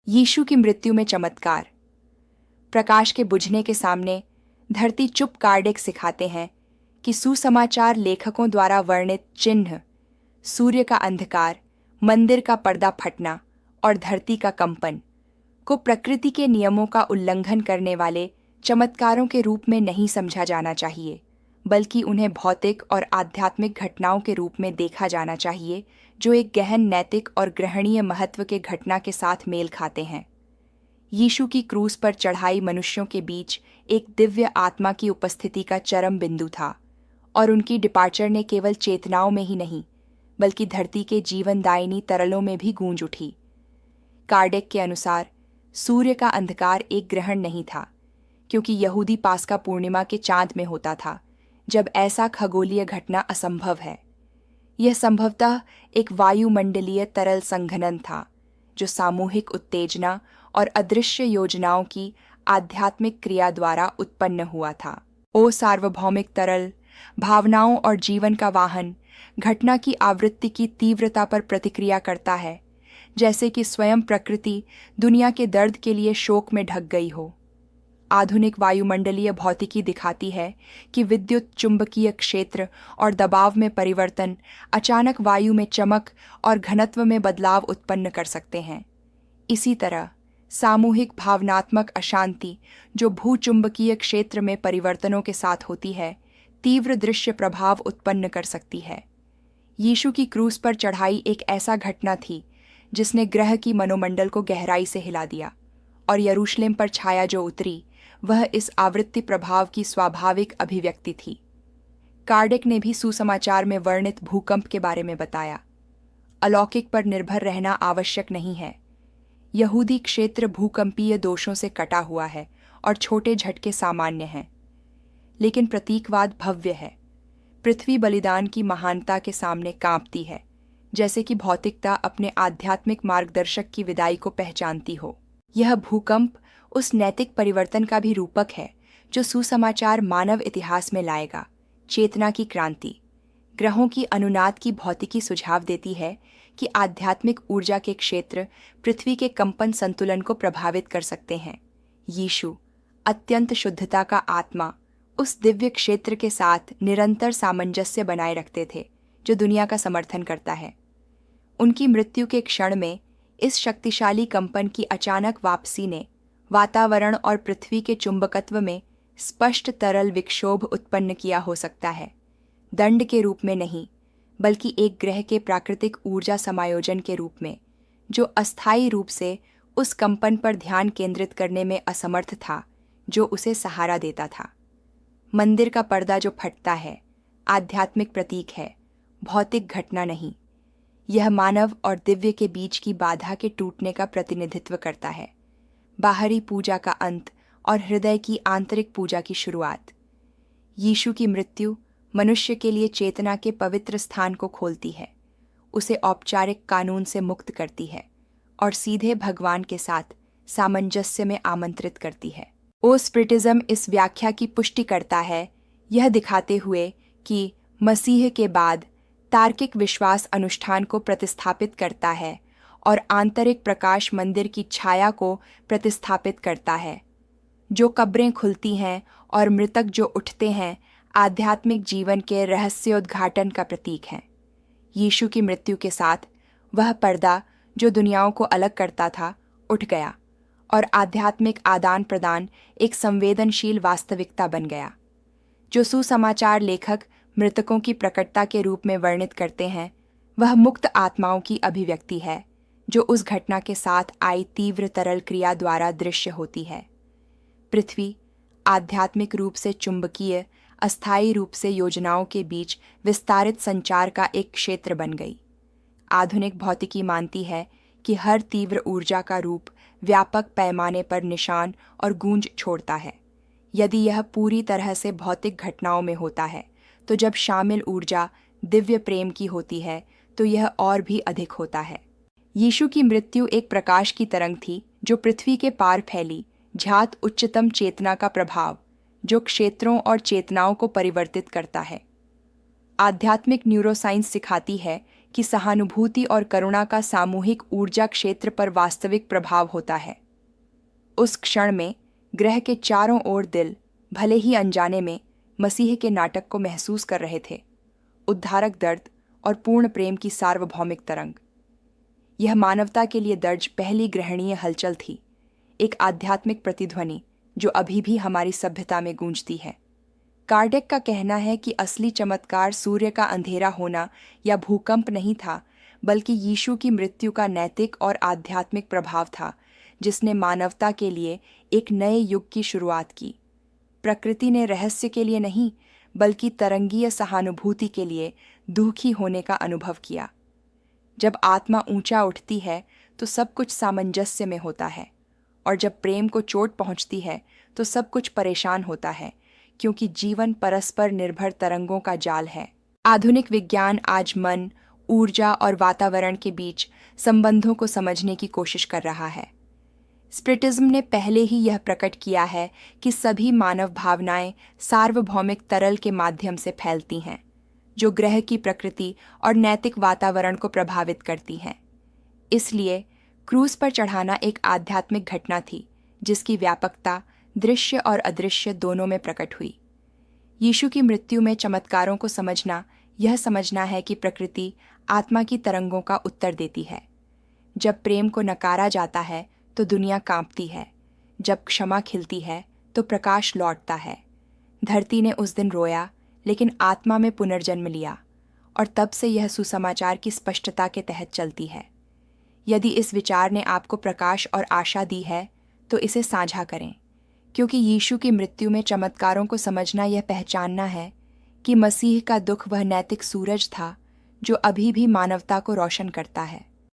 यीशु की मृत्यु में चमत्कार। प्रकाश के बुझने के सामने धरती चुप। कार्डिक सिखाते हैं कि सुसमाचार लेखकों द्वारा वर्णित चिन्ह, सूर्य का अंधकार, मंदिर का पर्दा फटना और धरती का कंपन को प्रकृति के नियमों का उल्लंघन करने वाले चमत्कारों के रूप में नहीं समझा जाना चाहिए, बल्कि उन्हें भौतिक और आध्यात्मिक घटनाओं के रूप में देखा जाना चाहिए, जो एक गहन नैतिक और ग्रहणीय महत्व के घटना के साथ मेल खाते हैं। यीशु की क्रूस पर चढ़ाई मनुष्यों के बीच एक दिव्य आत्मा की उपस्थिति का चरम बिंदु था, और उनकी डिपार्चर ने केवल चेतनाओं में ही नहीं, बल्कि धरती के जीवनदायिनी तरलों में भी गूंज उठी। कार्डिक के अनुसार सूर्य का अंधकार एक ग्रहण नहीं था, क्योंकि यहूदी पास्का पूर्णिमा के चांद में होता था, जब ऐसा खगोलीय घटना असंभव है। यह संभवतः एक वायुमंडलीय तरल संघनन था, जो सामूहिक उत्तेजना और अदृश्य योजनाओं की आध्यात्मिक क्रिया द्वारा उत्पन्न हुआ था। ओ सार्वभौमिक तरल, भावनाओं और जीवन का वाहन, घटना की आवृत्ति की तीव्रता पर प्रतिक्रिया करता है, जैसे कि स्वयं प्रकृति दुनिया के दर्द के लिए शोक में ढक गई हो। आधुनिक वायुमंडलीय भौतिकी दिखाती है कि विद्युत चुंबकीय क्षेत्र और दबाव में परिवर्तन अचानक वायु में चमक और घनत्व में बदलाव उत्पन्न कर सकते हैं। इसी तरह सामूहिक भावनात्मक अशांति, जो भूचुंबकीय क्षेत्र में परिवर्तनों के साथ होती है, तीव्र दृश्य प्रभाव उत्पन्न कर सकती है। यीशु की क्रूस पर चढ़ाई एक ऐसा घटना थी जिसने ग्रह की मनोमंडल को गहराई से हिला दिया, और यरूशलेम पर छाया जो उतरी, वह इस आवृत्ति प्रभाव की स्वाभाविक अभिव्यक्ति थी। कार्डिक ने भी सुसमाचार में वर्णित भूकंप के बारे में बताया। अलौकिक पर निर्भर रहना आवश्यक नहीं है। यहूदी क्षेत्र भूकंपीय दोषों से कटा हुआ है और छोटे झटके सामान्य हैं, लेकिन प्रतीकवाद भव्य है। पृथ्वी बलिदान की महानता के सामने कांपती है, जैसे कि भौतिकता अपने आध्यात्मिक मार्गदर्शक की विदाई को पहचानती हो। यह भूकंप उस नैतिक परिवर्तन का भी रूपक है जो सुसमाचार मानव इतिहास में लाएगा। चेतना की क्रांति। ग्रहों की अनुनाद की भौतिकी सुझाव देती है कि आध्यात्मिक ऊर्जा के क्षेत्र पृथ्वी के कंपन संतुलन को प्रभावित कर सकते हैं। यीशु, अत्यंत शुद्धता का आत्मा, उस दिव्य क्षेत्र के साथ निरंतर सामंजस्य बनाए रखते थे जो दुनिया का समर्थन करता है। उनकी मृत्यु के क्षण में इस शक्तिशाली कंपन की अचानक वापसी ने वातावरण और पृथ्वी के चुंबकत्व में स्पष्ट तरल विक्षोभ उत्पन्न किया हो सकता है, दंड के रूप में नहीं, बल्कि एक ग्रह के प्राकृतिक ऊर्जा समायोजन के रूप में, जो अस्थायी रूप से उस कंपन पर ध्यान केंद्रित करने में असमर्थ था जो उसे सहारा देता था। मंदिर का पर्दा जो फटता है, आध्यात्मिक प्रतीक है, भौतिक घटना नहीं। यह मानव और दिव्य के बीच की बाधा के टूटने का प्रतिनिधित्व करता है, बाहरी पूजा का अंत और हृदय की आंतरिक पूजा की शुरुआत। यीशु की मृत्यु मनुष्य के लिए चेतना के पवित्र स्थान को खोलती है, उसे औपचारिक कानून से मुक्त करती है और सीधे भगवान के साथ सामंजस्य में आमंत्रित करती है। ओ स्पिरिटिज्म इस व्याख्या की पुष्टि करता है, यह दिखाते हुए कि मसीह के बाद तार्किक विश्वास अनुष्ठान को प्रतिस्थापित करता है और आंतरिक प्रकाश मंदिर की छाया को प्रतिस्थापित करता है। जो कब्रें खुलती हैं और मृतक जो उठते हैं, आध्यात्मिक जीवन के रहस्योद्घाटन का प्रतीक हैं। यीशु की मृत्यु के साथ वह पर्दा जो दुनियाओं को अलग करता था, उठ गया और आध्यात्मिक आदान प्रदान एक संवेदनशील वास्तविकता बन गया। जो सुसमाचार लेखक मृतकों की प्रकटता के रूप में वर्णित करते हैं, वह मुक्त आत्माओं की अभिव्यक्ति है जो उस घटना के साथ आई तीव्र तरल क्रिया द्वारा दृश्य होती है। पृथ्वी आध्यात्मिक रूप से चुंबकीय, अस्थायी रूप से योजनाओं के बीच विस्तारित संचार का एक क्षेत्र बन गई। आधुनिक भौतिकी मानती है कि हर तीव्र ऊर्जा का रूप व्यापक पैमाने पर निशान और गूंज छोड़ता है। यदि यह पूरी तरह से भौतिक घटनाओं में होता है, तो जब शामिल ऊर्जा दिव्य प्रेम की होती है तो यह और भी अधिक होता है। यीशु की मृत्यु एक प्रकाश की तरंग थी जो पृथ्वी के पार फैली, झात उच्चतम चेतना का प्रभाव जो क्षेत्रों और चेतनाओं को परिवर्तित करता है। आध्यात्मिक न्यूरोसाइंस सिखाती है कि सहानुभूति और करुणा का सामूहिक ऊर्जा क्षेत्र पर वास्तविक प्रभाव होता है। उस क्षण में ग्रह के चारों ओर दिल, भले ही अनजाने में, मसीह के नाटक को महसूस कर रहे थे, उद्धारक दर्द और पूर्ण प्रेम की सार्वभौमिक तरंग। यह मानवता के लिए दर्ज पहली ग्रहणीय हलचल थी, एक आध्यात्मिक प्रतिध्वनि जो अभी भी हमारी सभ्यता में गूंजती है। कार्डेक का कहना है कि असली चमत्कार सूर्य का अंधेरा होना या भूकंप नहीं था, बल्कि यीशु की मृत्यु का नैतिक और आध्यात्मिक प्रभाव था, जिसने मानवता के लिए एक नए युग की शुरुआत की। प्रकृति ने रहस्य के लिए नहीं, बल्कि तरंगीय सहानुभूति के लिए दुखी होने का अनुभव किया। जब आत्मा ऊंचा उठती है तो सब कुछ सामंजस्य में होता है, और जब प्रेम को चोट पहुंचती है तो सब कुछ परेशान होता है, क्योंकि जीवन परस्पर निर्भर तरंगों का जाल है। आधुनिक विज्ञान आज मन, ऊर्जा और वातावरण के बीच संबंधों को समझने की कोशिश कर रहा है। स्पिरिटिज्म ने पहले ही यह प्रकट किया है कि सभी मानव भावनाएं सार्वभौमिक तरल के माध्यम से फैलती हैं, जो ग्रह की प्रकृति और नैतिक वातावरण को प्रभावित करती हैं। इसलिए क्रूज पर चढ़ाना एक आध्यात्मिक घटना थी, जिसकी व्यापकता दृश्य और अदृश्य दोनों में प्रकट हुई। यीशु की मृत्यु में चमत्कारों को समझना यह समझना है कि प्रकृति आत्मा की तरंगों का उत्तर देती है। जब प्रेम को नकारा जाता है तो दुनिया कांपती है, जब क्षमा खिलती है तो प्रकाश लौटता है। धरती ने उस दिन रोया, लेकिन आत्मा में पुनर्जन्म लिया, और तब से यह सुसमाचार की स्पष्टता के तहत चलती है। यदि इस विचार ने आपको प्रकाश और आशा दी है तो इसे साझा करें, क्योंकि यीशु की मृत्यु में चमत्कारों को समझना यह पहचानना है कि मसीह का दुख वह नैतिक सूरज था जो अभी भी मानवता को रोशन करता है।